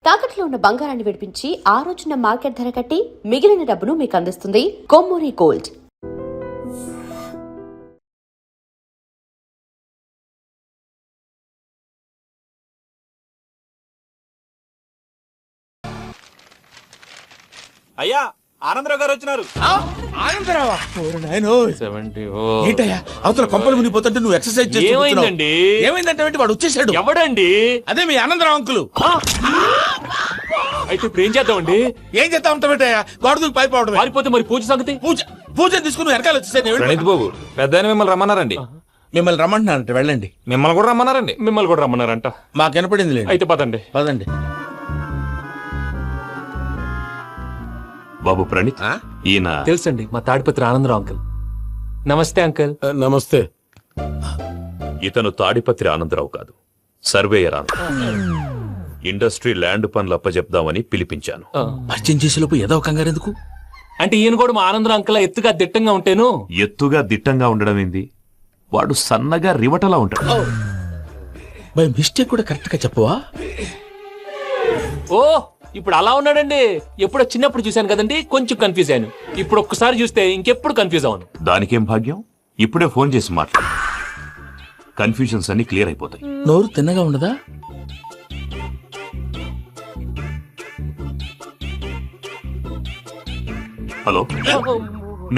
తాకట్లో ఉన్న బంగారాన్ని విడిపించి ఆ రోజున మార్కెట్ ధర కట్టి మిగిలిన డబ్బును మీకు అందిస్తుంది కొమ్మూరి గోల్డ్. అయ్యా ఆనందరావు గారు వచ్చినారు. ఏంటయ్యా అవతల కొంపలు మునిగిపోతుంటే నువ్వు ఎక్సర్సైజ్ ఏమైందండి? ఏమైందంటే వాడు వచ్చేసాడు. ఎవడండి? అదే మీ ఆనందరావు అంకులు. అయితే ఇప్పుడు ఏం చేద్దామండి? ఏం చేస్తా ఉంటావేటయ్యా? గొడవకు పైపోవడం. పారిపోతే మరి పూజ సంగతి? పూజ తీసుకుని వెనకాల వచ్చేసాను. ప్రణీత్ బాబు పెద్ద మిమ్మల్ని రమ్మన్నారండి. మిమ్మల్ని రమ్మంటున్నారంట, వెళ్ళండి. మిమ్మల్ని కూడా రమ్మన్నారండి. మిమ్మల్ని కూడా రమ్మన్నారంట. మాకు వినపడింది లేండి. అయితే పదండి. పదండి. బాబు ప్రణీత్, ఈయన తెలుసండి, మా తాడిపత్రి ఆనందరావు అంకుల్. నమస్తే అంకుల్. నమస్తే. ఇతను తాడిపత్రి ఆనందరావు కాదు, సర్వేయర్ ఆనందరావు. ఇండస్ట్రీ ల్యాండ్ పనులు అప్పచెప్దామని పిలిపించాను. పరిచయం చేసేలోపు ఏదో కంగారు ఎందుకు? అంటే ఈయన కూడా మా ఆనందరావు అంకుల్ ఎత్తుగా దిట్టంగా ఉంటేను. ఎత్తుగా దిట్టంగా ఉండడం ఏంది? వాడు సన్నగా రివటలా ఉంటాడు. బై మిస్టేక్ కూడా కరెక్ట్ గా చెప్పవా? ఓ ఇప్పుడు అలా ఉన్నాడండి. ఎప్పుడో చిన్నప్పుడు చూశాను కదండి, కొంచెం కన్ఫ్యూజ్ అయ్యాను. ఇప్పుడు ఒక్కసారి చూస్తే ఇంకెప్పుడు కన్ఫ్యూజ్ అవ్వను. దానికేం భాగ్యం, ఇప్పుడే ఫోన్ చేసి మాట్లాడు. కన్ఫ్యూజన్స్ అన్ని క్లియర్ అయిపోతాయి. నోరు తిన్నగా ఉండదా? హలో,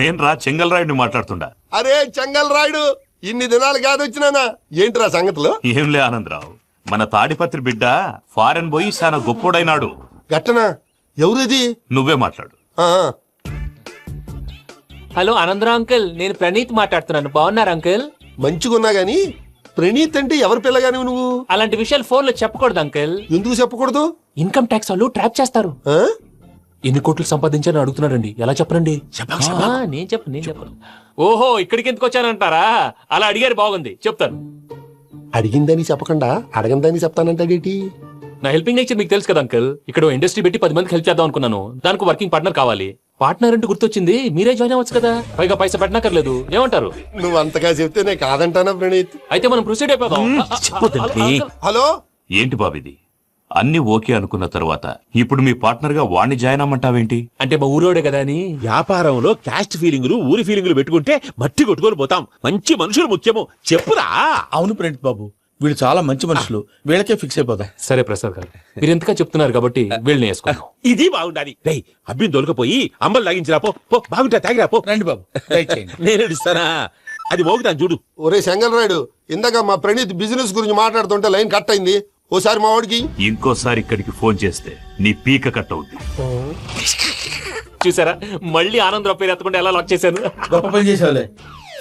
నేను రా చెంగల్ రాయుడిని మాట్లాడుతుండా. అరే చెంగల్ రాయుడు, ఇన్ని దినాలు కాదు వచ్చినానా? ఏంట్రా సంగతులు? ఏంలే ఆనందరావు, మన తాడిపత్రి బిడ్డ ఫారెన్ పోయి చాలా గొప్పోడైనాడు. గట్టనా? ఎవరిది? నువ్వే మాట్లాడు. హలో ఆనందరావు అంకుల్, నేను ప్రణీత్ మాట్లాడుతున్నాను. బాగున్నారు అంకుల్? మంచిగున్నా గాని ప్రణీత్ అంటే ఎవరి పిల్లగాని నువ్వు? అలాంటి విషయాలు ఫోన్ లో చెప్పకూడదు అంకుల్. ఎందుకు చెప్పకూడదు? ఇన్కమ్ ట్యాక్స్ వాళ్ళు ట్రాప్ చేస్తారు. ఆ? ఎన్ని కోట్లు సంపాదించాలని అడుగుతున్నారండి. ఎలా చెప్పరండి? నేను చెప్పను. ఓహో, ఇక్కడికి ఎందుకు వచ్చానంటారా? అలా అడిగారు, బాగుంది, చెప్తాను. అడిగిందని చెప్పకుండా అడగందని చెప్తానంటాడేటి? నా హెల్పింగ్ నేచర్ మీకు తెలుసు కదా అంకుల్. ఇక్కడ ఇండస్ట్రీ పెట్టి 10 మందికి హెల్ప్ చేద్దాం అనుకున్నాను. దానికి వర్కింగ్ పార్ట్నర్ కావాలి. పార్ట్నర్ అంటే గుర్తొచ్చింది, మీరే జాయిన్ అవ్వచ్చు కదా. పైగా పైసా పెట్టనక్కర్లేదు. ఏమంటారు? నువ్వు అంతగా చెప్తే నేను కాదంటానా ప్రణీత్? అయితే మనం ప్రొసీడ్ అయిపోదాం. హలో, ఏంటి బాబిది? అన్ని ఓకే అనుకున్న తర్వాత ఇప్పుడు మీ పార్ట్నర్ గా వాణ్ణి జాయిన్ అమ్మంటావేంటి? అంటే మా ఊరోడే కదా అని. వ్యాపారంలో క్యాస్ట్ ఫీలింగులు, ఊరి ఫీలింగులు పెట్టుకుంటే మట్టి కొట్టుకొని పోతాం. మంచి మనుషులు ముఖ్యము. చెప్పురా. అవును ప్రణీత్ బాబు, వీళ్ళు చాలా మంచి మనుషులు. వీళ్ళకే ఫిక్స్ అయిపోతా. సరే ప్రసాద్ గారు, మీరు ఎంతగా చెప్తున్నారు కాబట్టి వీళ్ళని వేసుకున్నాం. ఇది బాగుండాలి. రే అబ్బిని దొలకపోయి అంబలు తాగించిరా పో. బాగుంటా తాగిరా పో. రండి బాబు, దయచేయండి. నేను ఇస్తానా? అది మోగుతాను చూడు. ఒరే చెంగల్ రాయుడు, ఇందాక మా ప్రణీత్ బిజినెస్ గురించి మాట్లాడుతుంటే లైన్ కట్ అయింది. ఓసారి మా వాడికి ఇంకోసారి ఇక్కడికి ఫోన్ చేస్తే నీ పీక కట్ అవుద్ది. చూసారా, మళ్ళీ ఆనందరావు పేరు ఎత్తకుండా ఎలా లాక్ చేశాను. గొప్ప పని చేసేవాళ్ళే.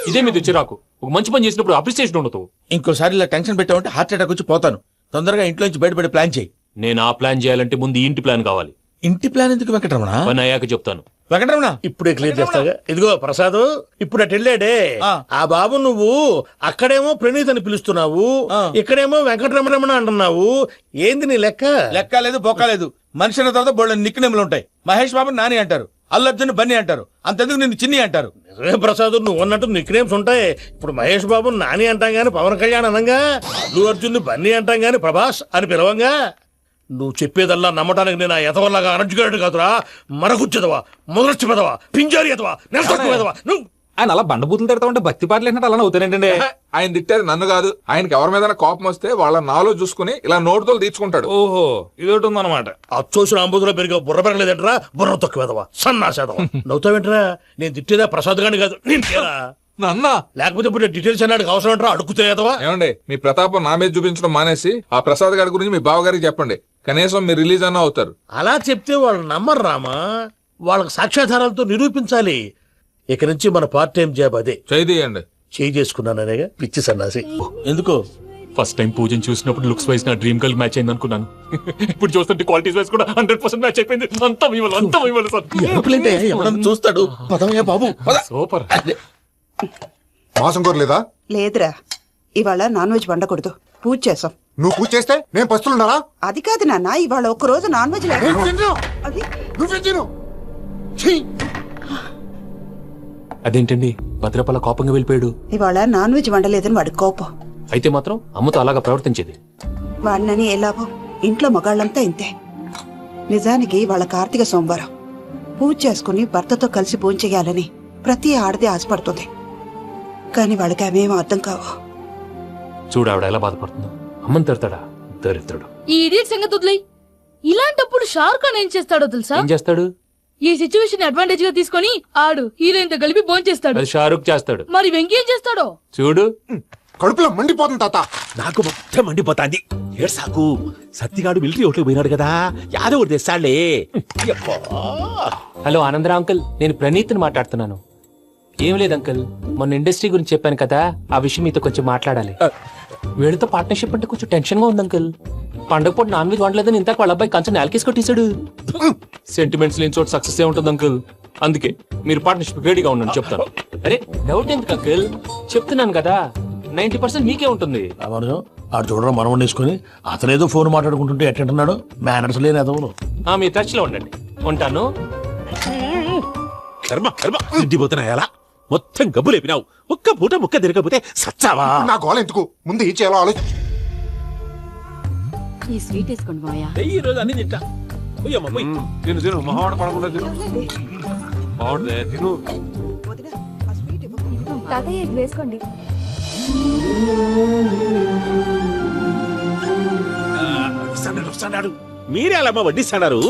ఇదే మీద చిరాకు. ఒక మంచి పని చేసినప్పుడు అప్రిసియేషన్ ఉండదు. ఇంకోసారి ఇలా టెన్షన్ పెట్టామంటే హార్ట్ అటాక్ వచ్చి పోతాను. తొందరగా ఇంట్లో నుంచి బయటపడే ప్లాన్ చేయి. నేను ఆ ప్లాన్ చేయాలంటే ముందు ఈ ఇంటి ప్లాన్ కావాలి. ఇంటి ప్లాన్ ఎందుకు వెంకటరమణ? పని అయ్యాక చెప్తాను. వెంకటరమణ ఇప్పుడే క్లియర్ చేస్తాగా. ఇదిగో ప్రసాద్, ఇప్పుడు అటు వెళ్ళాడే ఆ బాబు, నువ్వు అక్కడేమో ప్రణీత్ అని పిలుస్తున్నావు, ఇక్కడేమో వెంకటరమణ అంటున్నావు. ఏంది నీ లెక్క? లెక్క లేదు, బొక్క లేదు. మనిషి అన్న తర్వాత బోళ్ళ నిక్నెములు ఉంటాయి. మహేష్ బాబు నాని అంటారు, అల్లు అర్జున్ బన్నీ అంటారు, అంతెందుకు నిన్ను చిన్ని అంటారు. నిజమే ప్రసాద్, నువ్వు అన్నట్టు నిక్ నేమ్స్ ఉంటాయి. ఇప్పుడు మహేష్ బాబు నాని అంటాం గాని పవన్ కళ్యాణ్ అనంగా, అల్లు అర్జున్ బన్నీ అంటాం గాని ప్రభాస్ అని పిలవంగా. నువ్వు చెప్పేదల్లా నమ్మటానికి నేను ఆ ఎతవల్లాగా అనర్జుకేటెడ్ కాదురా. మరగుచ్చదవా, మొదలచ్చి పెదవా, పింజారి ఎదవా, నెలసొక్కు పెదవా. నువ్వు ఆయన అలా బండబూతులు తిడతా ఉంటే భక్తి పాటలు ఏంటంటే అలా అవుతానంటే. ఆయన తిట్టేది నన్ను కాదు. ఆయనకి ఎవరి మీద కోపం వస్తే వాళ్ళ నాలో చూసుకుని ఇలా నోటుతో తీర్చుకుంటాడు. ఓహో, ఇదొకటి ఉందన్నమాట. అచ్చోసిన అంబుధులో పెరిగే బుర్ర పెరగలేదంటరా. బుర్ర తొక్కువేదవా, సన్నాసేదవా. నవ్వుతావేంట్రా? నేను తిట్టేదా ప్రసాద్ గాని కాదు, నేను తేరా. నన్న లేకపోతే ఇప్పుడు డీటెయిల్స్ అన్నాడు అవసరం అంటారా? అడుగుతాయేదవా. ఏమండి, మీ ప్రతాపం నా మీద చూపించడం మానేసి ఆ ప్రసాద్ గారి గురించి మీ బావగారికి చెప్పండి. కనీసం మీరు రిలీజ్ అన్న అవుతారు. అలా చెప్తే వాళ్ళు నమ్మరు రామా. వాళ్ళకి సాక్ష్యాధారాలతో నిరూపించాలి. ఇక నుంచి మన పార్ట్ టైం జాబ్ అదే. చేయండి. చేయి చేసుకున్నాననేగా పిచ్చి సన్నాసి. ఎందుకో ఫస్ట్ టైం పూజను చూసినప్పుడు లుక్స్ వైజ్ నా డ్రీమ్ గర్ల్ మ్యాచ్ అయింది అనుకున్నాను. ఇప్పుడు చూస్తుంటే క్వాలిటీస్ వైజ్ కూడా 100% మ్యాచ్ అయిపోయింది. అంతా ఎవడన్నా చూస్తాడు. పదవయ్యా బాబు, సూపర్. మాసం కోరలేదా? లేదురా, ఇవాళ నాన్ వెజ్ వండకూడదు. పూజ చేసాం. నువ్వు పూజ చేస్తే నేను పస్తులున్నారా? అది కాదు నాన్న, ఇవాళ ఒక్క రోజు నాన్ వెజ్ లేదు. అది నువ్వే తిను. అదేంటండి, భద్రపల కోపంగా వెళ్ళిపోయాడు. ఇవాళ నాన్ వెజ్ వండలేదని వాడి కోపం. అయితే మాత్రం అమ్మతో అలాగా ప్రవర్తించేది. వాడినని ఎలాగో ఇంట్లో మగాళ్ళంతా ఇంతే. నిజానికి వాళ్ళ కార్తీక సోమవారం పూజ చేసుకుని భర్తతో కలిసి భోంచేయాలని ప్రతి ఆడది ఆశపడుతుంది. కానీ వాళ్ళకి అవేమీ అర్థం కావు. చూడు ఆవిడ ఎలా బాధపడుతుందో. అమ్మని తిడతాడా దరిద్రుడు. ఈ ఇడియట్ సంగతి వదిలేయ్. ఇలాంటప్పుడు షారుఖ్ ఖాన్ ఏం చేస్తాడో తెలుసా? ఏం చేస్తాడు? ఈ సిచ్యువేషన్ అడ్వాంటేజ్ గా తీసుకొని ఆడు హీరోయిన్ తో కలిపి భోంచేస్తాడు. అది షారుఖ్ చేస్తాడు. మరి వెంకీ ఏం చేస్తాడో చూడు. కడుపులో మండిపోతుంది తాత. నాకు మొత్తం మండిపోతాంది. ఏడ్సాకు. సత్తిగాడు మిలిటరీ ఓట్లు పోయినాడు కదా, యాదవ్ తెస్తాడులే. హలో ఆనందరా అంకుల్, నేను ప్రణీత్ని మాట్లాడుతున్నాను. ఏం లేదు అంకుల్, మొన్న ఇండస్ట్రీ గురించి చెప్పాను కదా, ఆ విషయం మీతో కొంచెం మాట్లాడాలి. వీళ్ళతో పార్ట్నర్షిప్ అంటే కొంచెం టెన్షన్ గా ఉంది అంకుల్. పండగ పూట నాన్ వెజ్ వండలేదని ఇంతకు వాళ్ళ అబ్బాయి కంచెం నేలకేసి కొట్టేశాడు. సెంటిమెంట్స్ లేని చోట సక్సెస్ ఏ ఉంటుంది అంకుల్. అందుకే మీరు పార్ట్నర్షిప్ రెడీగా ఉండండి చెప్తాను. అరే డౌట్ ఎందుకు అంకుల్, చెప్తున్నాను కదా 90% మీకే ఉంటుంది. ఆడు చూడడం మనం వండేసుకుని అతనేదో ఫోన్ మాట్లాడుకుంటుంటే ఎట్టంటున్నాడు. మేనర్స్ లేని అదవులు. మీ టచ్ లో ఉండండి. ఉంటాను. కర్మ కర్మ తిండిపోతున్నా ఎలా మొత్తం గబ్బు లేపినావు. ఒక్క పూట ముక్క తిరగకపోతే సచ్చావా? నా గోల ఎందుకు, ముందు ఈ చేయాలో ఆలోచి. ఈ స్వీట్ వేసుకోండి మాయా. ఈ రోజు అన్ని తింటా. పోయమ్మ, పోయ్. తిను తిను మొహమాట పడకుండా తిను. బాగుంటుంది తిను. వదినా, ఆ స్వీట్ ఇవ్వు. తాతయ్య ఇది వేసుకోండి. వస్తాడు. మీరే అలా అమ్మ వడ్డిస్తాడారు.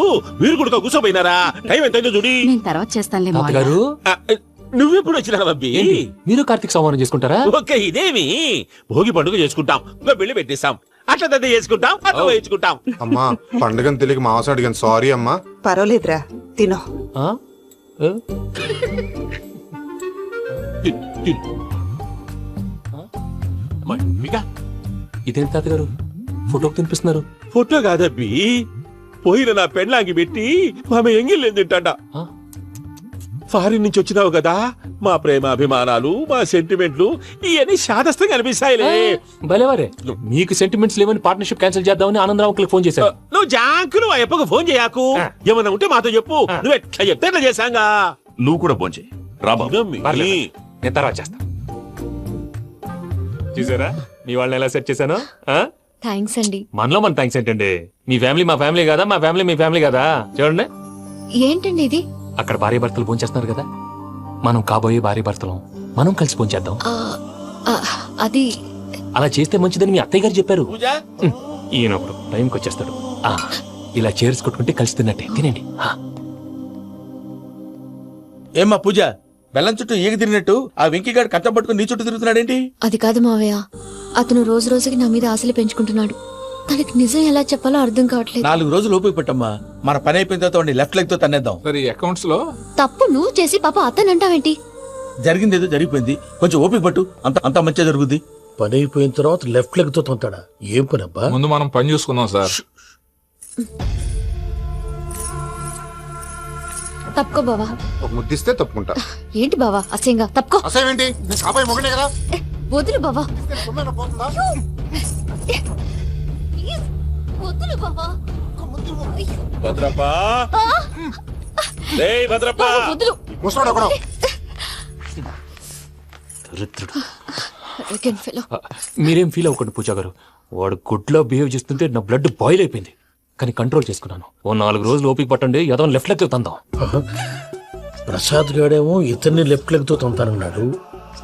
మీరు కూడా కూర్చోపోయినారా? టైం ఎంతైందో చూడి. నేను తర్వాత చేస్తానులే మాయా. గారు నువ్వెప్పుడు వచ్చినా బబ్బి? మీరు కార్తీక్ సంహారం చేసుకుంటారా? ఓకే, ఇదేమి భోగి పండుగ చేసుకుంటాం, ఇంకా పెళ్లి పెట్టేస్తాం, అట్లా దద్ద చేసుకుంటాం, అట్లా వేయించుకుంటాం. అమ్మా పండుగని తెలియక మాంసం అడిగాను, సారీ అమ్మా. పర్వాలేదురా, తినో. ఆ? ఏ? మమ్మిగా ఇదేంటి తాతగారు ఫోటోకి తినిపిస్తున్నారు? ఫోటో కాదబ్బి, పోయిన నా పెళ్ళాంగి పెట్టి ఆమె ఎంగిల్లేం తింటాడ. ఆ? ఫారిన్ నుంచి వచ్చినావు కదా, మా ప్రేమ అభిమానాలు, మా సెంటిమెంట్లు ఇవన్నీ శాదస్తంగా అనిపిస్తాయిలే. భలేవారే, మీకు సెంటిమెంట్స్ లేవని పార్ట్నర్షిప్ క్యాన్సిల్ చేద్దామని ఆనందరావు అంకుల్ ఫోన్ చేశారు. నువ్వు జాంకులు ఆ ఎప్పకు ఫోన్ చేయకు. ఏమన్నా ఉంటే మాతో చెప్పు. నువ్వు ఎట్లా చెప్తే ఎట్లా చేశాంగా. నువ్వు కూడా పోంచే రాబా. పర్లేదు, నేను తర్వాత చేస్తా. చూసారా మీ వాళ్ళని ఎలా సెట్ చేశాను? థ్యాంక్స్ అండి. మనలో మన థ్యాంక్స్ ఏంటండి? మీ ఫ్యామిలీ మా ఫ్యామిలీ కదా, మా ఫ్యామిలీ మీ ఫ్యామిలీ కదా. చూడండి, ఏంటండి ఇది? అక్కడ భార్య భర్తలు పోంచేస్తున్నారు కదా, మనం కాబోయే భార్య భర్తలు మనం కలిసి పోంచేద్దాం. అది అలా చేస్తే మంచిదని మీ అత్తయ్య గారు చెప్పారు. పూజ ఈయన ఒకడు టైంకి వచ్చేస్తాడు. ఇలా చేర్స్ కొట్టుకుంటే కలిసి తిన్నట్టే. తినండి. ఏమ్మా పూజ, బెల్లం చుట్టూ ఈగ తిరిగినట్టు ఆ వెంకీగాడు కట్టం పట్టుకుని నీ చుట్టూ తిరుగుతున్నాడేంటి? అది కాదు మావయ్య, అతను రోజు రోజుకి నా మీద ఆశలు పెంచుకుంటున్నాడు. తనకి నిజం ఎలా చెప్పాలో అర్థం కావట్లేదు. 4 రోజులు ఓపిక పట్టమ్మా, మన పని అయిపోయిన తర్వాత వాడిని లెఫ్ట్ లెగ్ తో తన్నేద్దాం. సరే అకౌంట్స్ లో తప్పు నువ్వు చేసి పాప అతను అంటావేంటి? జరిగింది ఏదో జరిగిపోయింది, కొంచెం ఓపిక పట్టు, అంత మంచిగా జరుగుద్ది. పని అయిపోయిన తర్వాత లెఫ్ట్ లెగ్ తో తొంతాడా? ఏం పని అబ్బా? ముందు మనం పని చూసుకుందాం సార్. తప్పుకో బావా. ఒక ముద్దిస్తే తప్పుకుంటా. ఏంటి బావా అసహ్యంగా? తప్పుకో. అసేమేంటి, నీ కాబోయే మొగనే కదా. వదులు బావా. సొమ్మేనా పోతుందా? ప్లీజ్, వదులు బావా. భద్రప్ప, రేయ్ భద్రప్ప. బావా, వదులు. ముసలోడు ఒకడు. దరిద్రుడు. Arrogant fellow. మీరేం ఫీల్ అవ్వకండి పూజా గారు. వాడు గుడ్లో బిహేవ్ చేస్తుంటే నా బ్లడ్ బాయిల్ అయిపోయింది, కానీ కంట్రోల్ చేసుకున్నాను. ఓ 4 రోజులు ఓపిక పట్టండి, ఏదో లెఫ్ట్ లెగ్ తందాం. ప్రసాద్ గాడేమో ఇతన్ని లెఫ్ట్ లెగ్ తో తొంతానన్నాడు,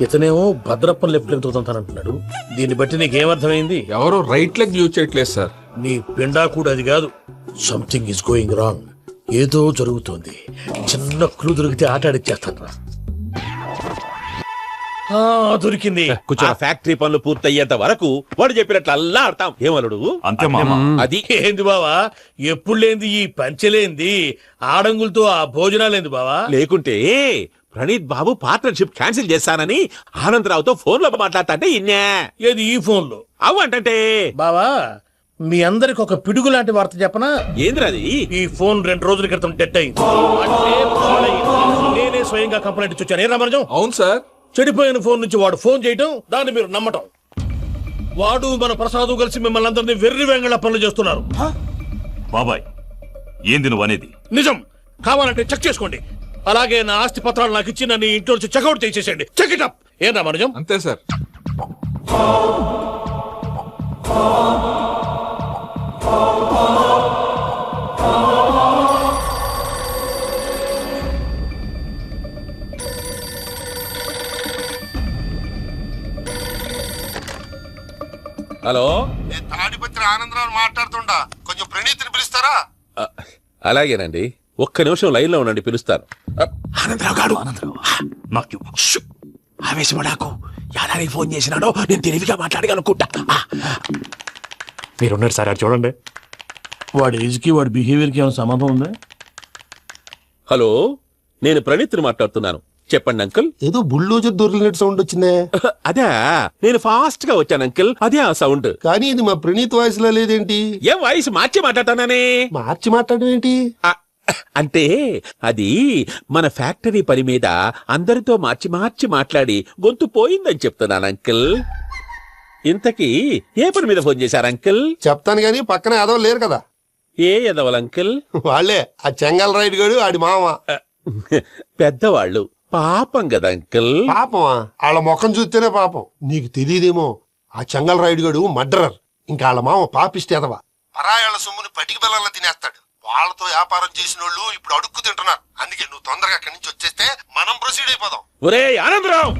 ఇతనేమో భద్రప్పని లెఫ్ట్ లెగ్ తో తొంతానంటున్నాడు. దీన్ని బట్టి నీకేమర్థమైంది? ఎవరు రైట్ లెగ్ యూజ్ చేయట్లేదు సార్. నీ పిండా కూడా అది కాదు. Something is going wrong. ఏదో జరుగుతోంది. చిన్న క్లూ దొరికితే ఆట ఆడిచ్చేస్తాను. దొరికింది. ఆ ఫ్యాక్టరీ పనులు పూర్తయ్యేంత వరకు వాడు చెప్పినట్లు అల్లా ఆడతాం. ఏమలుడు అంతే మామ. అది ఏంది బావా, ఎప్పుడు లేంది ఈ పంచలేంది, ఆడంగులతో ఆ భోజనాలేంది బావా? లేకుంటే ప్రణీత్ బాబు పార్ట్నర్షిప్ క్యాన్సిల్ చేస్తానని ఆనందరావుతో ఫోన్ లో మాట్లాడతాంటే ఇన్నే. ఏది ఈ ఫోన్ లో? అవు అంటే బావా, మీ అందరికి ఒక పిడుగు లాంటి వార్త చెప్పనా? ఏంద్రది? ఈ ఫోన్ 2 రోజుల క్రితం డెడ్ అయింది. అంటే పాడైంది. నేనే స్వయంగా కంప్లైంట్ ఇచ్చి వచ్చాను. ఏ రామరాజం? అవును సార్. చెడిపోయిన ఫోన్ నుంచి వాడు ఫోన్ చేయటం, దాన్ని మీరు నమ్మటం. వాడు మన ప్రసాదు కలిసి మిమ్మల్ని అందరినీ వెర్రి వెంగళ పనులు చేస్తున్నారు. బాబాయ్ ఏంది నువ్వు అనేది? నిజం. కావాలంటే చెక్ చేసుకోండి. అలాగే నా ఆస్తి పత్రాలు నాకు ఇచ్చి నన్ను ఇంట్లో నుంచి చెక్అౌట్ చేసేసండి. Check it up. ఏం రామరాజం? అంతే సార్. హలో నేను తాడిపత్రి ఆనందరావు మాట్లాడుతుండా, కొంచెం ప్రణీతిని పిలుస్తారా? అలాగేనండి, ఒక్క నిమిషం లైన్ లో ఉండండి, పిలుస్తాను. ఆనందరావు గారు నాకు ఆవేశపడాకు. యాదానికి ఫోన్ చేసినాడో నేను తెలివిగా మాట్లాడగలనుకుంటా. మీరున్నారు సార్, అది చూడండి. వాడి ఏజ్కి వాడి బిహేవియర్కి ఏమైనా సంబంధం ఉందా? హలో, నేను ప్రణీత్ని మాట్లాడుతున్నాను. చెప్పండి అంకుల్. ఏదో బుల్డోజర్ దొరికినట్టు సౌండ్ వచ్చిందే. అదే, నేను ఫాస్ట్ గా వచ్చాను అంకుల్, అదే ఆ సౌండ్. కానీ ఇది మా ప్రణీత్ వాయిస్ లో లేదేంటి? ఏం వాయిస్ మార్చి మాట్లాడతానని? మార్చి మాట్లాడడం ఏంటి? అంటే అది మన ఫ్యాక్టరీ పని మీద అందరితో మార్చి మార్చి మాట్లాడి గొంతు పోయిందని చెప్తున్నాను అంకుల్. ఇంతకీ ఏ పని మీద ఫోన్ చేశారు అంకుల్? చెప్తాను గానీ పక్కన ఏదో లేరు కదా. ఏ ఎదవలు అంకుల్? వాళ్ళే, ఆ చెంగల్ రైడ్ గడు ఆడి మామ. పెద్దవాళ్ళు, పాపం కదా అంకుల్. పాపమా? వాళ్ళ ముఖం చూస్తేనే పాపం. నీకు తెలియదేమో, ఆ చెంగల్ రైడ్ గడు మర్డరర్. ఇంకా వాళ్ళ మామ పాపిస్తేదవా, పరాయాళ్ళ సొమ్ముని పటికి బెల్లంలో తినేస్తాడు. వాళ్ళతో వ్యాపారం చేసిన వాళ్ళు ఇప్పుడు అడుక్కు తింటున్నారు. అందుకే నువ్వు తొందరగా అక్కడి నుంచి వచ్చేస్తే మనం ప్రొసీడ్ అయిపోదాం. ఒరే ఆనందరావు,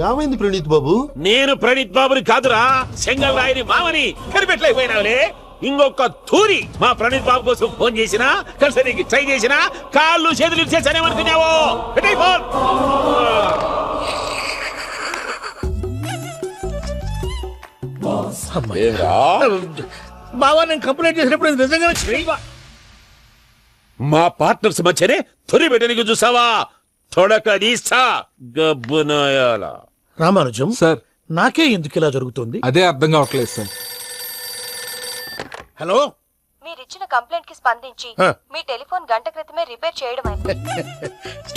ఏమైంది ప్రణీత్ బాబు? నేను ప్రణీత్ బాబుని కాదురా, సెంగల్ రాయని మామని. కనిపెట్టలేకపోయినావులే. ఇంకొక తూరి మా ప్రణీత్ బాబు కోసం ఫోన్ చేసినా, కలిసి నీకు ట్రై చేసినా కాళ్ళు చేతులు చేశానేమనుకున్నావో. పెట్టేయ్ ఫోన్. బావా, నేను కంప్లైంట్ చేసినప్పుడు ఇది నిజంగా మా పార్ట్నర్స్ మధ్యనే తొలి పెట్టడానికి చూసావా? తొడక నీస్తా గబ్బునాయాల. రామానుజం సార్, నాకే ఎందుకు ఇలా జరుగుతుంది? అదే అర్థం కావట్లేదు సార్. హలో, మీరిచ్చిన కంప్లైంట్ కి స్పందించి మీ టెలిఫోన్ గంట క్రితమే రిపేర్ చేయడం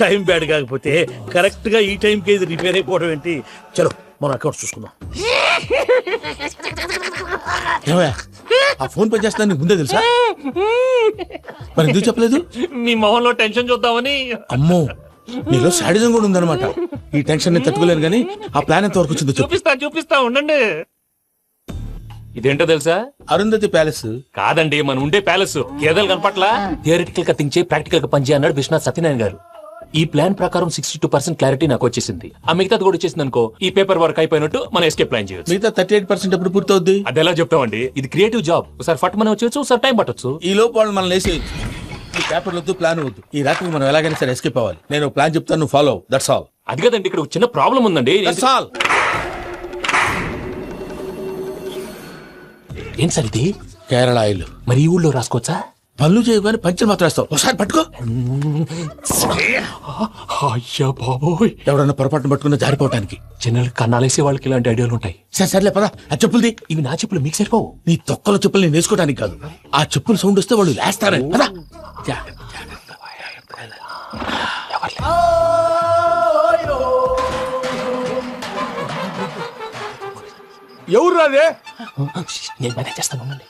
టైం బ్యాడ్ కాకపోతే కరెక్ట్ గా ఈ టైం కి ఇది రిపేర్ అయిపోవడం ఏంటి? చలో మన అకౌంట్ చూసుకుందాం. ఆ ఫోన్ పని చేస్తున్నా నీకు ముందే తెలుసా? మరి ఎందుకు చెప్పలేదు? మీ మొహంలో టెన్షన్ చూద్దామని. అమ్మో, నీలో శాడిజం కూడా ఉందన్నమాట. ఈ టెన్షన్ ని తట్టుకోలేను కానీ ఆ ప్లాన్ ఎంత వరకు వచ్చిందో చెప్పు. చూపిస్తా ఉండండి. ఇదేంటో తెలుసా? అరుంధతి ప్యాలెస్ కాదండి, మన ఉండే ప్యాలెస్. గేదెలు కనపట్లా? థియరిటికల్ గా థింక్ చేయి, ప్రాక్టికల్ గా పనిచేయి అన్నాడు విశ్వనాథ్ సత్యనారాయణ గారు. ఈ ప్లాన్ ప్రకారం 62% క్లారిటీ నాకు వచ్చేసింది. ఆ మిగతాది కూడా వచ్చేసింది అనుకో, ఈ పేపర్ వర్క్ అయిపోయినట్టు మనం ఎస్కేప్ ప్లాన్ చేయొచ్చు. మిగతా 38% ఎప్పుడు పూర్తవుద్ది? అది ఎలా చెప్తామండి, ఇది క్రియేటివ్ జాబ్. ఒకసారి ఫట్ మనం వచ్చేయచ్చు, ఒకసారి టైం పట్టొచ్చు. ఈ లోపు వాళ్ళు మనం లేసి ఈ పేపర్ వద్దు, ప్లాన్ వద్దు. ఈ రాత్రికి మనం ఎలాగైనా సరే ఎస్కేప్ అవ్వాలి. నేను ప్లాన్ చెప్తాను, నువ్వు ఫాలో. That's all. అది కదండి, ఇక్కడ ఒక చిన్న ప్రాబ్లం ఉందండి. That's all. ఏం సార్ ఇది? కేరళ ఆయిల్. మరి ఈ ఊళ్ళో రాసుకోవచ్చా? పనులు చేయగానే పంచర్ మాత్రం వేస్తావు. ఒకసారి పట్టుకో. అయ్యా బాబోయ్, ఎవడన్నా పొరపాటున పట్టుకున్న జారిపోవటానికి. జనరల్ కన్నాలేసే వాళ్ళకి ఇలాంటి ఐడియాలు ఉంటాయి. సర్లే పదా, ఆ చెప్పులది. ఇవి నా చెప్పులు, మీకు సరిపోవు. నీ తొక్కల చెప్పులు నేను వేసుకోవడానికి కాదు, ఆ చెప్పులు సౌండ్ వస్తే వాళ్ళు లేస్తారని. పదా. ఎవరు రాదే? నేను మేనేజ్ చేస్తాను, ఉండండి.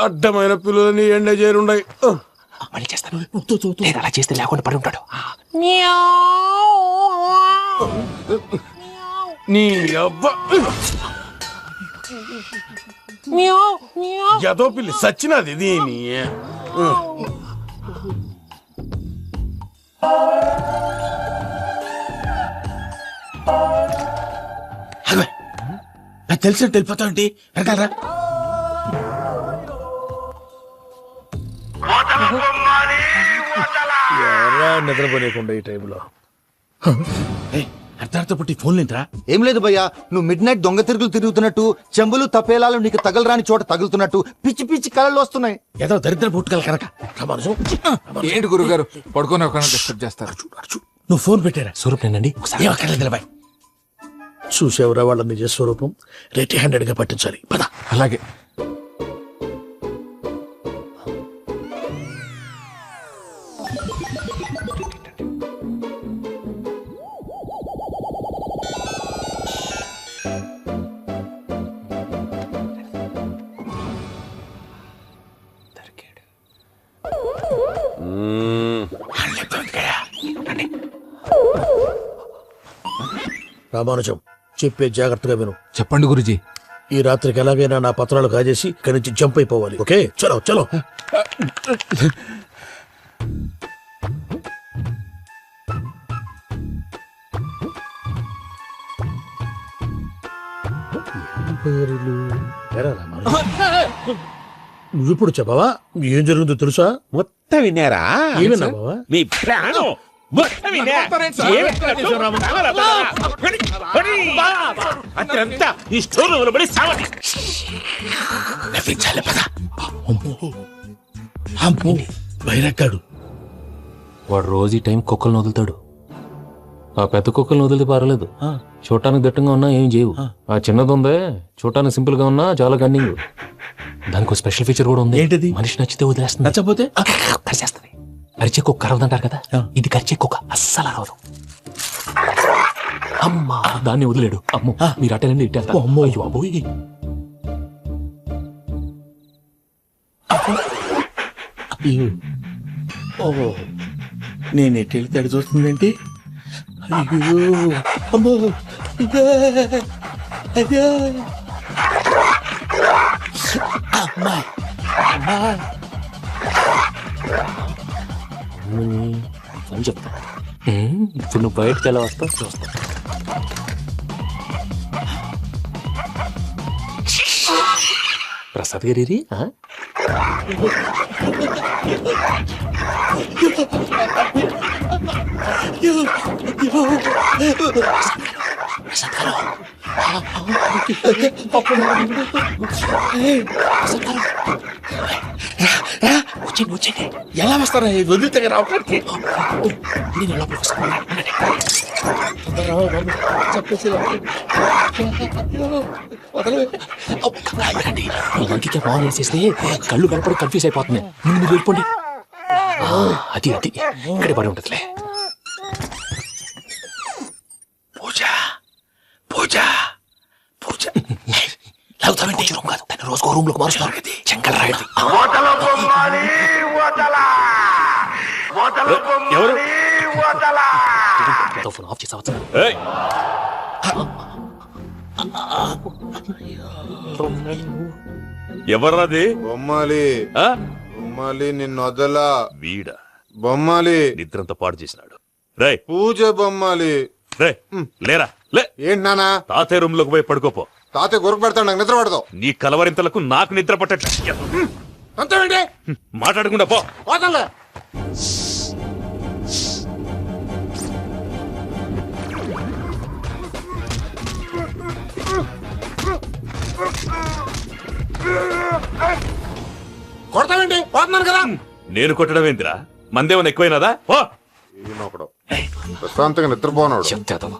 అడ్డమైన పిల్లలని ఎండ చేరుండయి. మళ్ళీ చేస్తాను. లేదు, అలా చేస్తే లేకుండా పడి ఉంటాడు. నీ అబ్బ ఎదో పిల్లి సచ్చినది దీని. నాకు తెలిసినట్టు వెళ్ళిపోతావు ఏంటి? వెనకాలరా. నిద్రపోలేకుండా ఈ టైంలో అర్ధార్థ పుట్టి ఫోన్ లేంట్రా. ఏం లేదు భయ్యా, నువ్వు మిడ్ నైట్ దొంగ తిరుగులు తిరుగుతున్నట్టు, చెంబులు తపేలాలు నీకు తగలరాని చోట తగులుతున్నట్టు పిచ్చి పిచ్చి కళలు వస్తున్నాయి. ఏదో దరిద్ర పుట్టుకల కనుక. ఏంటి గురుగారు పడుకొని ఒక డిస్టర్బ్ చేస్తారు? నువ్వు ఫోన్ పెట్టారా? స్వరూప్ నేనండి. నిలబాయ్. చూసేవరా వాళ్ళ నిజ స్వరూపం. రెట్టి హ్యాండెడ్ గా పట్టించాలి. పద. అలాగే. రామానుజం, చెప్పే జాగ్రత్తగా విను. చెప్పండి గురుజీ. ఈ రాత్రికి ఎలాగైనా నా పత్రాలు కాజేసి ఇక్కడి నుంచి జంప్ అయిపోవాలి. ఓకే, చలో చలో. నువ్విప్పుడు చెప్పవా ఏం జరుగుతుందో తెలుసా? మొత్తం విన్నారా? ఏమన్నా బావా? మీ ప్రాణం మొత్తం విన్నా? అదంతా ఈ స్టోర్ రూమ్ లో పడి సావటి. నవ్వించాలి పద. అమ్మో బైరక్కాడు. వాడు రోజు ఈ టైం కుక్కలను వదులుతాడు. ఆ పెద్ద కుక్కలను వదిలితే పర్వాలేదు, చూడటానికి దట్టంగా ఉన్నా ఏం చేయవు. ఆ చిన్నది ఉందే చూడటానికి సింపుల్ గా ఉన్నా చాలా గన్నింగ్. దానికి స్పెషల్ ఫీచర్ కూడా ఉంది. ఏంటిది? మనిషి నచ్చితే వదిలేస్తుంది, నచ్చపోతే కరిచేస్తుంది. అరిచే కుక్క అరవదంటారు కదా, ఇది కరిచే కుక్క అస్సలు అరవదు. అమ్మా దాన్ని వదిలేడు. అమ్మో మీరు అటెండి ఇట్టేస్తారు. అమ్మో అయ్యో అబ్బోయ్. ఓహో నేను ఎటు వెళ్తే అటు చూస్తుందేంటి? అయ్యో అమ్మో అయ్యో అమ్మాయి అని చెప్తా. ఇప్పుడు నువ్వు బయటకు ఎలా వస్తావు చూస్తా. ప్రసాద్ గారి వచ్చేయండి. ఎలా వస్తారా వదిలితే రావడానికి? నేను లోపలికి వస్తాను. చెప్పేసి ఇంటికి ఫోన్ వేసేస్తే కళ్ళు కనపడి కన్ఫ్యూజ్ అయిపోతున్నాయి. ముందు మీరు వెళ్ళిపోండి. అది అది ఇక్కడే పడి ఉంటుందిలే. పూజ పూజ పూజ లాగుతామంటే రూమ్ కాదు, దాన్ని రోజుకో రూమ్ లోకి మారుస్తున్నారు. చెంకల్ రాయడు. ఎవరు? ఫోన్ ఆఫ్ చేసావచ్చు. ఎవర్రాది? బొమ్మాలి ఆ? బొమ్మాలి నిన్ను వదలా. వీడ బొమ్మాలి నిద్రంతా పాడు చేసినాడు. రే పూజ బొమ్మాలి. రే లేరా లే. ఏంటి నానా? తాతయ్య రూమ్ లోకి పోయి పడుకోపో. తాతయ్య గురకు పెడతాడు, నాకు నిద్ర పడతావు. నీ కలవరింతలకు నాకు నిద్ర పట్టట్లే. అంతేంటి మాట్లాడకుండా పో. పోతాలే. కొడతావేంటి? పోతున్నాను కదా. నేను కొట్టడం ఏంటిరా? మందేమన్నా ఎక్కువైనదా? పో. ఈయనొకడు ప్రశాంతంగా నిద్రపోనాడు. చెప్తాదమ్మా.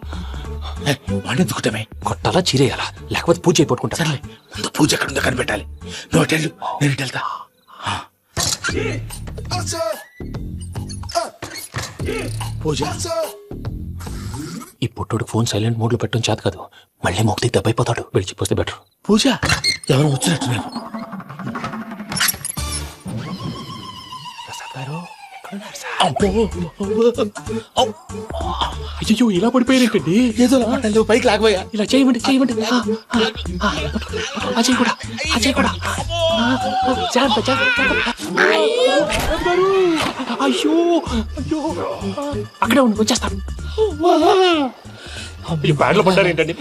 వాడెందుకుంటామే? కొట్టాలా చీరేయాలా లేకపోతే పూజ అయిపోట్టుకుంటా. సర్లే ముందు పూజ ఎక్కడ ఉందో కనిపెట్టాలి. నువ్వు వెళ్ళు, నేను ఇటు వెళ్తా. పూజ ఈ పుట్టోడు ఫోన్ సైలెంట్ మోడ్ లో పెట్టడం చేత కాదు. మళ్ళీ మొక్కి దెబ్బైపోతాడు. విడిచిపోతే బెటర్. పూజ ఎవరు వచ్చినట్టున్నారు. ప్రసాద్ గారు అయ్యో ఇలా పడిపోయినట్టండి. ఏదో నువ్వు పైకి లాగబోయా. ఇలా చేయమండి చేయమండి. అజయ్ కూడా అజయ్ కూడా జాగ్రత్త జాగ్రత్త. అయ్యో అయ్యో అక్కడే ఉండి వచ్చేస్తాను. ఈ బ్యాగ్ లో పడ్డారు ఏంటండి?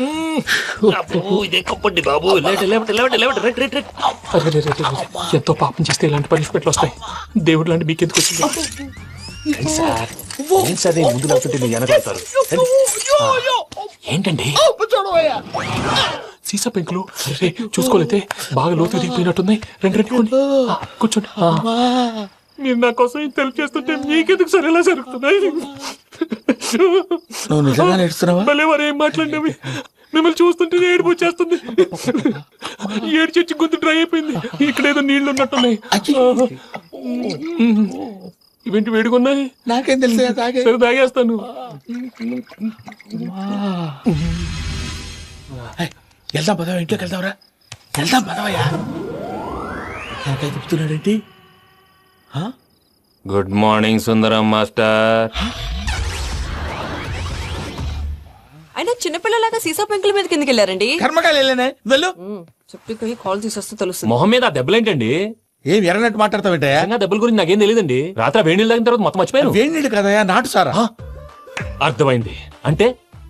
ఎంతో పాపం చేస్తే ఇలాంటి పనిష్మెంట్లు వస్తాయి. దేవుడు లాంటి మీకెందుకు వచ్చింది సార్? ముందు లేకుంటే మీరు వెనకాడతారు. ఏంటండి సీసా పెంకులు చూసుకోలేతే బాగా లోతు దిగిపోయినట్టున్నాయి. రెండు రెండు కూర్చోండి. మీరు నా కోసం హెల్ప్ చేస్తుంటే మీకెందుకు సరే ఎలా జరుగుతున్నాయి? నువ్వు నిజంగా నేర్చుతున్నావా? మళ్ళీ వారు ఏం మాట్లాడినవి మిమ్మల్ని చూస్తుంటే ఏడుపు వచ్చేస్తుంది. ఏడు చచ్చి గొంతు డ్రై అయిపోయింది. ఇక్కడ ఏదో నీళ్లు ఉన్నట్టున్నాయి. ఇవేంటి వేడుకున్నాయి? నాకేం తెలుసు. సరే తాగేస్తాను. వెళ్దాం పదవా, ఇంట్లోకి వెళ్దాంరా. వెళ్దాం పదవయ్యా. నాకై చెప్తున్నాడేంటి? గుడ్ మార్నింగ్ సుందరం మాస్టర్. అయినా చిన్నపిల్లలాగా సీసా పెంకుల మీద కిందకి వెళ్ళారండి. కర్మకాయలు వెళ్ళానే. వెళ్ళు. చెప్పి కాల్ తీసేస్తే తెలుస్తుంది. మొహం మీద ఆ దెబ్బలేంటండి? ఏం ఎర్రనట్టు మాట్లాడతావేంటయా? దెబ్బల గురించి నాకేం తెలియదండి. రాత్రి వేడి నీళ్ళు తాగిన తర్వాత మొత్తం మర్చిపోయాను. వేడి నీళ్ళు కదయా, నాటు సారా. అర్థమైంది. అంటే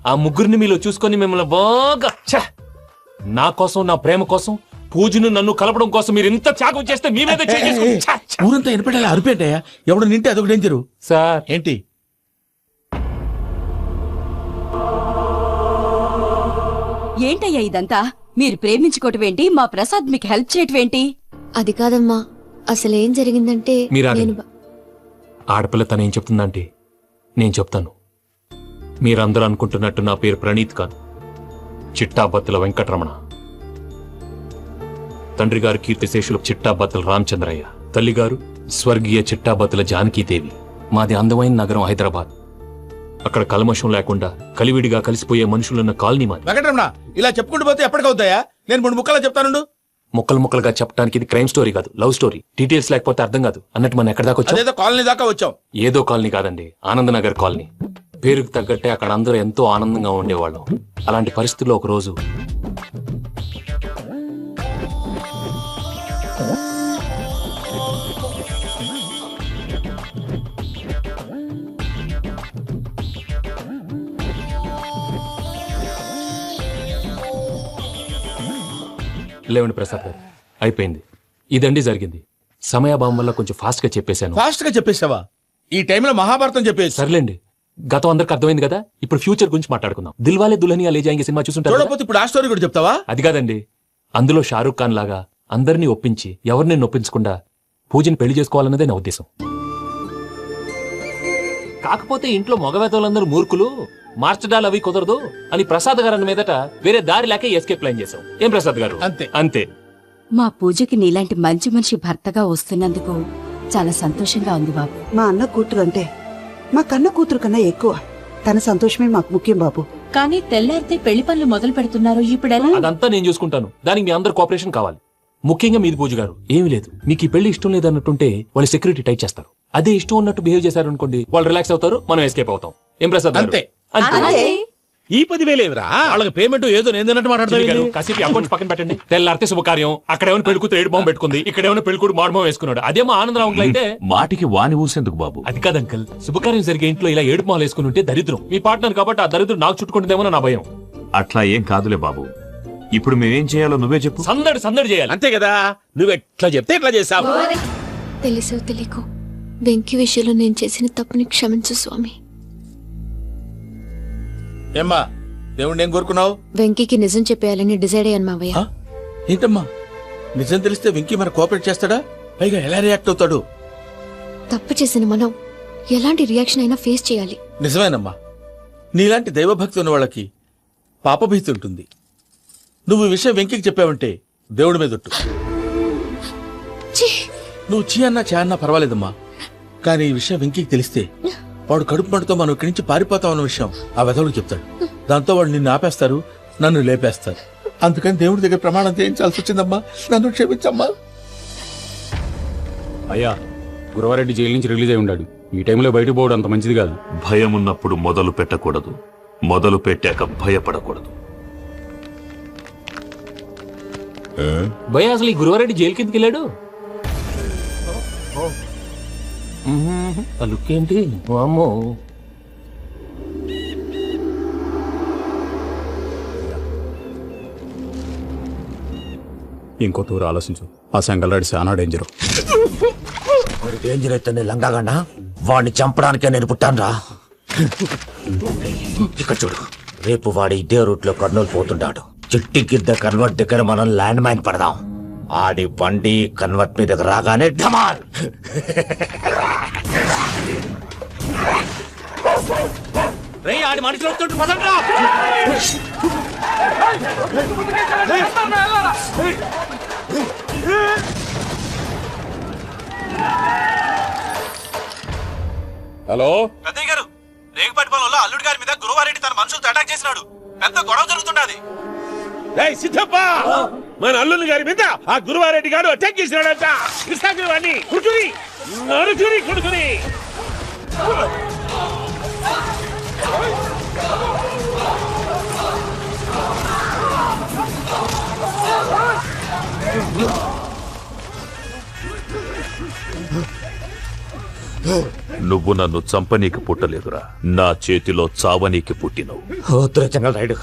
ఆ ముగ్గురిని మీలో చూసుకొని మిమ్మల్ని బాగా నా కోసం, నా ప్రేమ కోసం, పూజను నన్ను కలపడం కోసం మీరు ఇంత త్యాగం చేస్తే మీ మీద ఊరంతా వినపడేలా అరిపేంటయ్యా, ఎవడు నింటే అదొక డేంజరు. సార్ ఏంటి ఏంటయ్యా ఇదంతా? మీరు ప్రేమించుకోవటం ఏంటి? మా ప్రసాద్ మీకు హెల్ప్ చేయటం ఏంటి? అది కాదమ్మా, అసలు ఏం జరిగిందంటే మీరు ఆగండి. నేను ఆడపిల్ల తనేం చెప్తుందంటే నేను చెప్తాను. మీరందరూ అనుకుంటున్నట్టు నా పేరు ప్రణీత్ కాదు, చిట్టాబత్తుల వెంకటరమణ. తండ్రి గారు కీర్తిశేషులు చిట్టాబత్తుల రామచంద్రయ్య, తల్లిగారు స్వర్గీయ చిట్టాబత్తుల జానకీదేవి. మాది అందమైన నగరం హైదరాబాద్. అక్కడ కల్మషం లేకుండా కలివిడిగా కలిసిపోయే మనుషులున్న కాలనీ మాది. వెంకటరమణ, ఇలా చెప్పుకుంటూ పోతే ఎప్పటికవుతాయా? నేను 3 ముక్కలా చెప్తానుండు. ముక్కలు ముక్కలుగా చెప్పడానికి ఇది క్రైమ్ స్టోరీ కాదు, లవ్ స్టోరీ. డీటెయిల్స్ లేకపోతే అర్థం కాదు. అన్నట్టు మనం ఎక్కడ దాకా వచ్చాం? అదేదో కాలనీ దాకా వచ్చాం. ఏదో కాలనీ కాదండి, ఆనందనగర్ కాలనీ. పేరుకు తగ్గట్టే అక్కడ అందరూ ఎంతో ఆనందంగా ఉండేవాళ్ళం. అలాంటి పరిస్థితుల్లో ఒక రోజు లేవండి ప్రసాద్ గారు, అయిపోయింది. ఇదండి జరిగింది. సమయాభావం వల్ల కొంచెం ఫాస్ట్ గా చెప్పేశాను. ఫాస్ట్ గా చెప్పేసావా? ఈ టైంలో మహాభారతం చెప్పేసి. సర్లేండి, గతం అందరికి అర్థమైంది కదా. ఇప్పుడు ఫ్యూచర్ గురించి మాట్లాడుకుందాం. దిల్వాలే దుల్హనియా లే జాయేంగే సినిమా చూసుంటారు. చూడకపోతే ఇప్పుడు ఆ స్టోరీ కూడా చెప్తావా? అది కాదండి, అందులో షారూక్ ఖాన్ లాగా అందరినీ ఒప్పించి ఎవరిని నొప్పించకుండా పూజని పెళ్లి చేసుకోవాలన్నదే నా ఉద్దేశం. కాకపోతే ఇంట్లో మగవేతలందరూ మూర్ఖులు, మార్చడాలు అవి కుదరదు అని ప్రసాద్ గారు మీదట వేరే దారి లేక ఎస్కేప్ ప్లాన్ చేశాం. ఏం ప్రసాద్ గారు? అంతే అంతే. మా పూజకి నీలాంటి మంచి మనిషి భర్తగా వస్తున్నందుకు చాలా సంతోషంగా ఉంది బాబు. మా అన్న కూతురు అంటే మా కన్న కూతురు కన్నా ఎక్కువ. తన సంతోషమే మాకు ముఖ్యం బాబు. కానీ తెల్లారితే పెళ్లి పనులు మొదలు పెడుతున్నారు, ఇప్పుడెలా? అదంతా నేను చూసుకుంటాను. దానికి మీ అందరు కోఆపరేషన్ కావాలి. ముఖ్యంగా మీది పూజ గారు. ఏమీ లేదు, మీకు ఈ పెళ్లి ఇష్టం లేదన్నట్టుంటే వాళ్ళు సెక్యూరిటీ టైట్ చేస్తారు. అదే ఇష్టం ఉన్నట్టు బిహేవ్ చేశారు అనుకోండి, వాళ్ళు రిలాక్స్ అవుతారు, మనం ఎస్కేప్ అవుతాం. ఏం ప్రసాద్ గారు? అంతే. అంతే. ఈ 10,000 ఏమిరా? వాళ్ళకి పేమెంట్ ఏదో నేను మాట్లాడతాను. కాసేపు అకౌంట్స్ పక్కన పెట్టండి. తెల్లారితే శుభకార్యం. అక్కడేమైనా పెళ్లికూతురు ఏడు బాంబు పెట్టుకుంది, ఇక్కడేమైనా పెళ్లికూడు మాడు బాంబు వేసుకున్నాడు. అదేమో ఆనందరావు అయితే మాటికి వాని ఊసేందుకు బాబు? అది కాదు అంకల్, శుభకార్యం జరిగే ఇంట్లో ఇలా ఏడు మాలు వేసుకుని ఉంటే దరిద్రం. మీ పార్ట్నర్ కాబట్టి ఆ దరిద్రం నాకు చుట్టుకుంటుందేమో నా భయం. అట్లా ఏం కాదులే బాబు. ఇప్పుడు మేమేం చేయాలో నువ్వే చెప్పు. సందడి సందడి చేయాలి. అంతే కదా, నువ్వు ఎట్లా చెప్తే ఎట్లా చేసావు. తెలుసో తెలియకో వెంకీ విషయంలో నేను చేసిన తప్పుని క్షమించు స్వామి. ఏమ్మా, దేవుణ్ణి ఏం కోరుకున్నావు? వెంకీకి నిజం చెప్పేయాలని డిసైడ్ అయ్యాను మావయ్య. ఏంటమ్మా, నిజం తెలిస్తే వెంకీ మన కోఆపరేట్ చేస్తాడా? పైగా ఎలా రియాక్ట్ అవుతాడు? తప్పు చేసిన మనం ఎలాంటి రియాక్షన్ అయినా ఫేస్ చేయాలి. నిజమేనమ్మా, నీలాంటి దైవభక్తి ఉన్న వాళ్ళకి పాపభీతి ఉంటుంది. నువ్వు ఈ విషయం వెంకీకి చెప్పావంటే దేవుడి మీద ఒట్టు. నువ్వు చీ అన్నా చే అన్నా పర్వాలేదమ్మా, కానీ ఈ విషయం వెంకీకి తెలిస్తే వాడు కడుపు మంటతో మనం ఇక్కడి నుంచి పారిపోతాం అన్న విషయం ఆ వెధవుడికి చెప్తాడు. దాంతో వాడు నిన్ను ఆపేస్తారు, నన్ను లేపేస్తారు. అందుకని దేవుడి దగ్గర ప్రమాణం చేయించాల్సి వచ్చిందమ్మా. నన్ను క్షమించమ్మా. అయ్యా, గురవారెడ్డి జైలు నుంచి రిలీజ్ అయి ఉన్నాడు. ఈ టైంలో బయటకు పోవడం అంత మంచిది కాదు. భయం ఉన్నప్పుడు మొదలు పెట్టకూడదు, మొదలు పెట్టాక భయపడకూడదు. భయ అసలు ఈ గురువారెడ్డి జైలు కిందకి వెళ్ళాడు. లుక్ ఏంటి అమ్మో. ఇంకో తూరు ఆలోచించు. ఆ సంగల్రాడి చాలా డేంజర్. డేంజర్ అయితే లంగాగండా వాడిని చంపడానికే నేను పుట్టానురా. ఇక్కడ చూడు, రేపు వాడి ఇదే రూట్ లో కర్నూలు పోతుంటాడు. చిట్టి గిద్ద కన్వర్ట్ దగ్గర మనం ల్యాండ్ మైన్ పడదాం. ఆడి బండి కన్వర్ట్ మీద రాగానే ఢమాల్. ఆడి మనుషులు వస్తుంటే పదండ్రా. హలో పెద్దయ్య గారు, రేగుపాటిపాలెంలో అల్లుడి గారి మీద గురువారెడ్డి తన మనుషులతో అటాక్ చేసినాడు. పెద్ద గొడవ జరుగుతున్నది. సిద్ధప్ప, మన అల్లుని గారి మీద ఆ గురువారెడ్డి గారు అటాక్ చేసినాడట. కృష్ణాగిరి వాడిని కుడుకుని నరుకుని కొడుకుని. నువ్వు నన్ను చంపనీకి పుట్టలేదురా, నా చేతిలో చావనీకి పుట్టినవు. చెంగల్ రైడ్,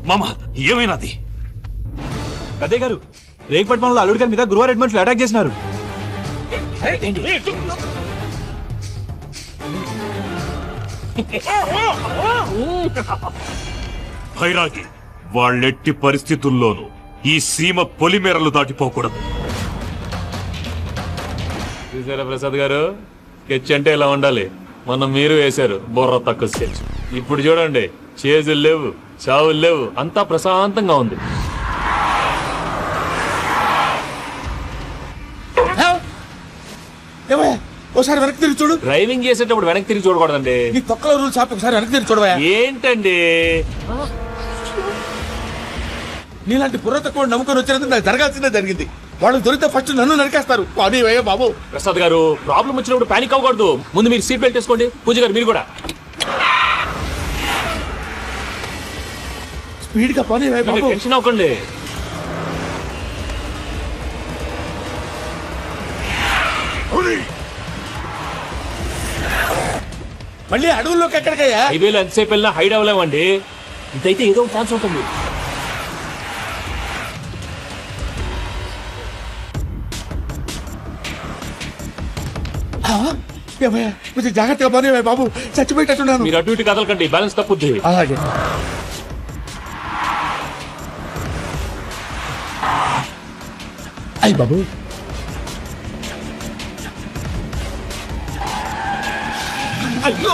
మామ ఏమైనాది? అదే గారు రేగుపట్టి మనలో అల్లుడి గారి మీద గురువారెడ్డి మనుషులు అటాక్ చేసినారు. భైరాగి, వాళ్ళెట్టి పరిస్థితుల్లోనూ ఈ సీమ పొలిమేరలు దాటిపోకూడదు. చూసారా ప్రసాద్ గారు, స్కెచ్ అంటే ఇలా ఉండాలి. మొన్న మీరు వేశారు బుర్ర తక్కువ స్కెచ్. ఇప్పుడు చూడండి, చేజులు లేవు, చావులు లేవు, అంతా ప్రశాంతంగా ఉంది. ఒకసారి వెనక్కి తిరిగి చూడు. డ్రైవింగ్ చేసేటప్పుడు వెనక్కి తిరిగి చూడకూడదండి. నీ తొక్కలో రూల్స్ ఆపి ఒకసారి వెనక్కి తిరిగి చూడవా. ఏంటండి నీలాంటి బుర్ర తక్కువ నమ్ముకొని వచ్చినందుకు నాకు జరగాల్సిందే జరిగింది. వాళ్ళు దొరికితే ఫస్ట్ నన్ను నరికేస్తారు. కానీ వయ్యా బాబు. ప్రసాద్ గారు, ప్రాబ్లం వచ్చినప్పుడు పానిక్ అవ్వకూడదు. ముందు మీరు సీట్ బెల్ట్ వేసుకోండి. పూజ గారు మీరు కూడా స్పీడ్ గా పని బాబు. టెన్షన్ అవ్వకండి. మళ్ళీ అడవుల్లోకి ఎక్కడికయ్యా? హైవేలో ఎంతసేపు వెళ్ళినా హైడ్ అవ్వలేమండి. ఇదైతే ఏదో ఛాన్స్ ఉంటుంది. కొంచెం జాగ్రత్తగా పని బాబు. చచ్చిపోయేటట్టున్నాను. మీరు అటు ఇటు కదలకండి, బ్యాలెన్స్ తప్పుద్ది. అలాగే. అయ్యి బాబు, అయ్యో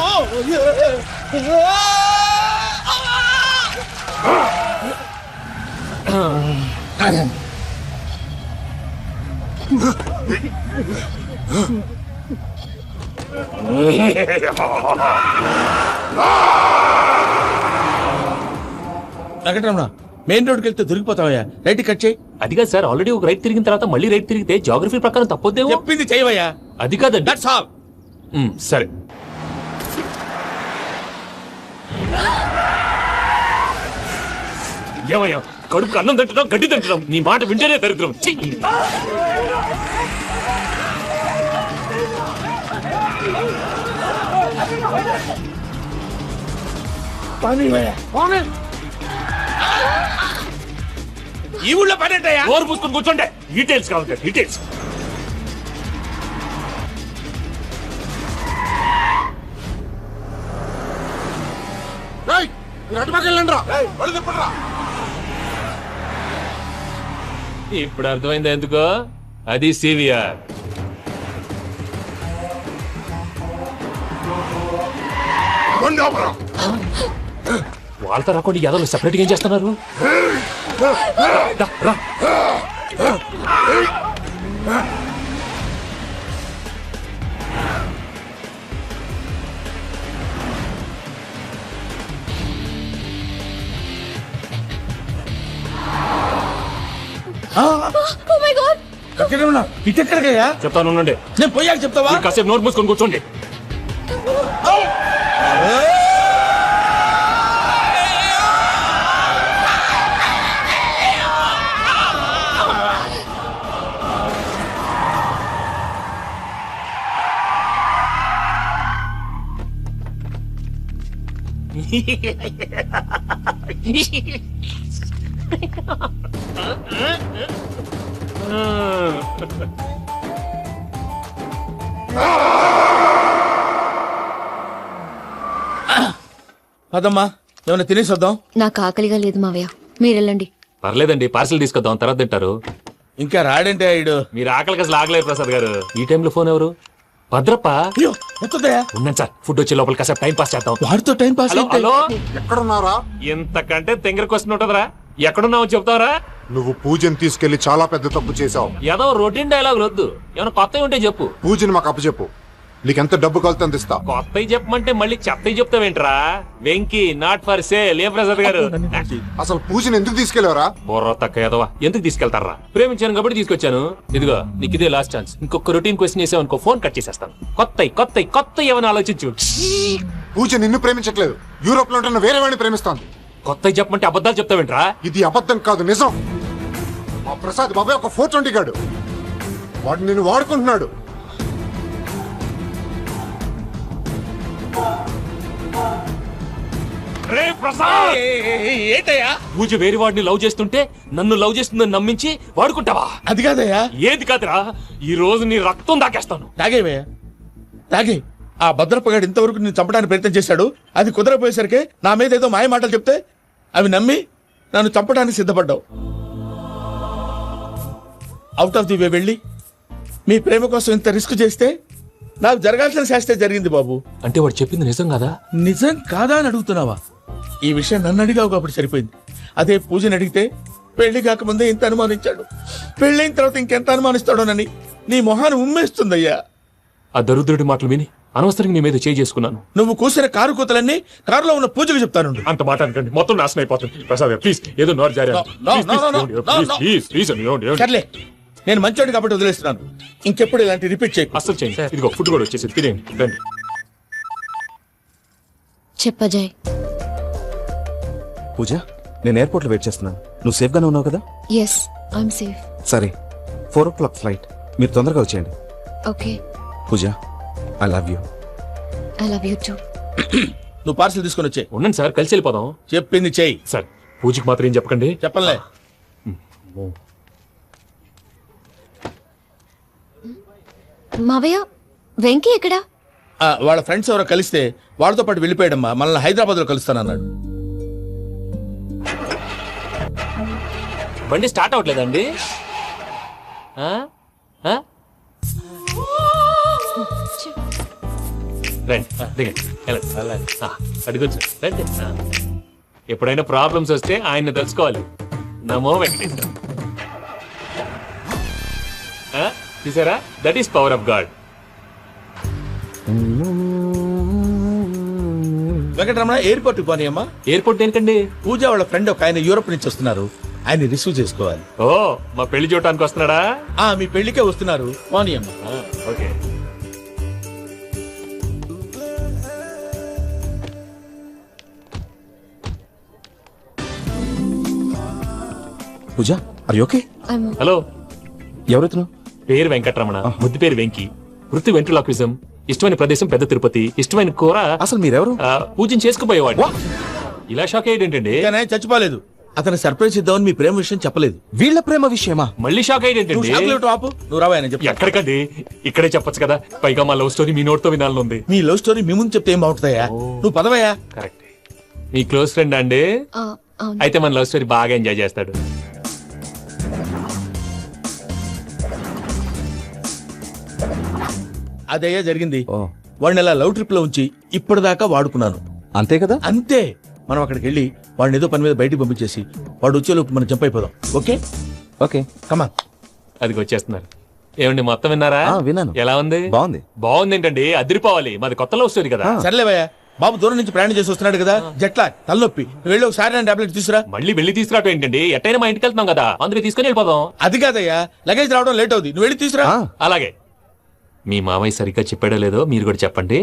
వెంకటరమణ, మెయిన్ రోడ్కి వెళ్తే దొరికిపోతావయ్యా. రైట్ కట్ చేయి. అది కాదు సార్, ఆల్రెడీ ఒక రైట్ తిరిగిన తర్వాత మళ్ళీ రైట్ తిరిగితే జాగ్రఫీ ప్రకారం తప్పొద్దేమో. చెప్పింది చేయవయ్యా. అది కాదండి. That's all. సరే. ఏమయ్యా, కడుపుకు అన్నం తింటున్నాం, గడ్డి తింటున్నాం. నీ మాట వింటేనే దరిద్రం. ఈ ఊళ్ళో పని ఏంటయ్యా? ఓరు పూసుకొని కూర్చోండి. డీటెయిల్స్ కావాలి, డీటెయిల్స్. ఇప్పుడు అర్థమైంది ఎందుకో. అది సివిఆర్. వాళ్ళతో రాకుండా యాదవ్ సెపరేట్ గా ఏం చేస్తున్నారు? రా. ఇటెక్కడికయ్యా? చెప్తాను ఉండండి. నేను పోయాక చెప్తావా? కాసేపు నోట్ మూసుకొని కూర్చోండి. అదమ్మా, ఏమైనా తినేసి వద్దాం. నాకు ఆకలిగా లేదు మావయ్య, మీరెళ్ళండి. పర్లేదండి, పార్సిల్ తీసుకొద్దాం, తర్వాత తింటారు. ఇంకా రాడంటే ఇడు. మీరు ఆకలికి అసలు ఆగలేదు ప్రసాద్ గారు. ఈ టైంలో ఫోన్ ఎవరు? భద్రప్ప. ఉన్నాను సార్, ఫుడ్ వచ్చే లోపల కాసేపు టైం పాస్ చేద్దాం. వాడితో టైం పాస్. హలో, ఎక్కడున్నారా? ఇంతకంటే తెంగర క్వశ్చన్ ఉంటుందిరా. ఎక్కడున్నావు చెప్తావరా? నువ్వు పూజని తీసుకెళ్లి చాలా పెద్ద తప్పు చేశావు. ఏదో రొటీన్ డైలాగ్ వద్దు, ఏమైనా కొత్తవి ఉంటే చెప్పు. పూజని మాకు అప్పచెప్పు. నీకెంత డబ్బు కలితే అంత ఇస్తా. కొత్తవి చెప్పమంటే మళ్ళీ చెత్తవి చెప్తావేంట్రా? Venky not for sale. ఏ ప్రసాద్ గారు అసలు పూజని ఎందుకు తీసుకెళ్లేవరా? బుర్ర తక్క ఏదవా, ఎందుకు తీసుకెళ్తారా? ప్రేమించాను కాబట్టి తీసుకొచ్చాను. ఇదిగో నీకు ఇదే లాస్ట్ ఛాన్స్. ఇంకొక రొటీన్ క్వశ్చన్ చేసావు అనుకో, ఫోన్ కట్ చేసేస్తాను. కొత్త ఏమైనా ఆలోచించు. పూజ నిన్ను ప్రేమించట్లేదు, యూరోప్ లో ఉంటున్న వేరే వాడిని ప్రేమిస్తాంది. కొత్తవి చెప్పమంటే అబద్ధాలు చెప్తావేంట్రా? ఇది అబద్ధం కాదు, నిజం. మా ప్రసాద్ బాబాయ్ ఒక 420 గాడు, వాడు నిన్ను వాడుకుంటున్నాడు. ఏంటయ్యా? పూజ వేరే వాడిని లవ్ చేస్తుంటే నన్ను లవ్ చేస్తుందని నమ్మించి వాడుకుంటావా? అది కాదయ్యా. ఏది కాదురా, ఈ రోజు నీ రక్తం దాకేస్తాను. తాగేవయ్యా, తాగే. ఆ భద్రపగాడు ఇంతవరకు నేను చంపడానికి ప్రయత్నం చేశాడు. అది కుదరపోయేసరికి నా మీద ఏదో మాయ మాటలు చెప్తే అవి నమ్మి నన్ను చంపడానికి సిద్ధపడ్డావు. అవుట్ ఆఫ్ ది వే వెళ్ళి మీ ప్రేమ కోసం ఇంత రిస్క్ చేస్తే నాకు జరగాల్సిన శాస్త్రే జరిగింది బాబు. అంటే వాడు చెప్పింది నిజం కదా? నిజం కాదా అని అడుగుతున్నావా? ఈ విషయం నన్ను అడిగావు కాబట్టి సరిపోయింది. అదే పూజని అడిగితే పెళ్లి కాకముందే ఇంత అనుమానించాడు, పెళ్ళైన తర్వాత ఇంకెంత అనుమానిస్తాడోనని నీ మొహాన్ని ఉమ్మేస్తుందయ్యా. ఆ దరిద్రుడి మాటలు విని అనవసరంగా నీ మీద చేయి చేసుకున్నాను. నువ్వు కూసిన కారు కూతలన్నీ కారులో ఉన్న పూజకు చెప్తాను. అంత మాట అనకండి, మొత్తం నాశనం అయిపోతుంది. ప్రసాద్ ప్లీజ్, ఏదో నోరు జారీ. సర్లే, నేను మంచోడు కాబట్టి వదిలేస్తున్నాను. ఇంకెప్పుడు ఇలాంటి రిపీట్ చేయకు. అసలు చేయండి. ఇదిగో ఫుడ్ కూడా వచ్చేసి తినేయండి, రండి. చెప్పజాయ్. పూజ, నేను ఎయిర్పోర్ట్ లో వెయిట్ చేస్తున్నాను. నువ్వు సేఫ్ గానే ఉన్నావు కదా? Yes, I'm safe. సరే, 4 o'clock ఫ్లైట్. మీరు తొందరగా వచ్చేయండి. Okay. Pooja, I love you. I love you too. నువ్వు పార్సల్ తీసుకొని వచ్చే. ఉండండి సార్, కలిసి వెళ్ళిపోదాం. చెప్పింది చెయ్యి సార్. పూజకి మాత్రం ఏం చెప్పకండి. చెప్పలే. మావయ్య, వెంకీ ఎక్కడా? వాళ్ళ ఫ్రెండ్స్ ఎవరో కలిస్తే వాళ్ళతో పాటు వెళ్ళిపోయాడమ్మా. మనల్ని హైదరాబాద్ లో కలుస్తానన్నాడు. బండి స్టార్ట్ అవట్లేదండి. రండి. ఎప్పుడైనా ప్రాబ్లమ్స్ వస్తే ఆయన్ని తెలుసుకోవాలి. నమో వెంకటేశ్వర. చూసారా, that is power of God. Venkataramana, airport పోనీ అమ్మా. ఎయిర్పోర్ట్ దేనికండి? పూజ వాళ్ళ ఫ్రెండ్ ఒక ఆయన యూరోప్ నుంచి వస్తున్నారు, ఆయన రిసీవ్ చేసుకోవాలి. ఓ, మా పెళ్లి చూడటానికి వస్తున్నాడా? మీ పెళ్లికే వస్తున్నారు. పోనీ అమ్మా. Okay. Pooja, are you okay? Hello, ఎవరైతును? పేరు వెంకటరమణ, ముద్దు పేరు వెంకీ, వృత్తి వెంట్రులాక్విజం, ఇష్టమైన ప్రదేశం పెద్ద తిరుపతి, ఇష్టమైన కూర. అసలు మీరెవరు? పూజను చేసుకుపోయేవాడు. ఇలా షాక్ అయ్యేటండి. చచ్చిపోలేదు, అతను సర్ప్రైజ్ ఇద్దామని మీ ప్రేమ విషయం చెప్పలేదు. వీళ్ళ ప్రేమ విషయమా? మళ్ళీ షాక్ అయ్యేటండి. నువ్వు రావా చెప్పి. ఎక్కడికండి, ఇక్కడే చెప్పొచ్చు కదా. పైగా మా లవ్ స్టోరీ మీ నోటితో వినాలని ఉంది. మీ లవ్ స్టోరీ మీ ముందు చెప్తే ఏం బాగుంటుందయ్యా? నువ్వు పదవయ్యా. కరెక్ట్. మీ క్లోజ్ ఫ్రెండ్ అండి? అయితే మన లవ్ స్టోరీ బాగా ఎంజాయ్ చేస్తాడు. అదయ్యా జరిగింది. వాడిని అలా లవ్ ట్రిప్ లో ఉంచి ఇప్పటిదాకా వాడుకున్నాను. అంతే కదా? అంతే. మనం అక్కడికి వెళ్ళి వాడిని ఏదో పని మీద బయటికి పంపించేసి వాడు వచ్చేలోపు మనం జంప్ అయిపోదాం. ఓకే ఓకే, కమాన్. అది వచ్చేస్తున్నారు. ఏమండి, మొత్తం విన్నారా? విన్నాను. ఎలా ఉంది? బాగుంది. బాగుంది ఏంటండి, అదిరిపోవాలి. మాది కొత్త లవ్ స్టోరీ కదా. సర్లేవయ్యా, బాబు దూరం నుంచి ప్రయాణం చేసి వస్తున్నాడు కదా, జట్లా తలనొప్పి. వెళ్ళి ఒకసారి టాబ్లెట్ తీసుకురా. మళ్ళీ వెళ్ళి తీసుకురావటం ఏంటండి? ఎట్టైనా మా ఇంటికి వెళ్తున్నాం కదా, అందుకే తీసుకుని వెళ్ళిపోదాం. అది కాదయ్యా, లగేజ్ రావడం లేట్ అవుతుంది, నువ్వు వెళ్ళి తీసుకురా. అలాగే. మీ మామయ్య సరిగ్గా చెప్పాడో లేదో మీరు కూడా చెప్పండి.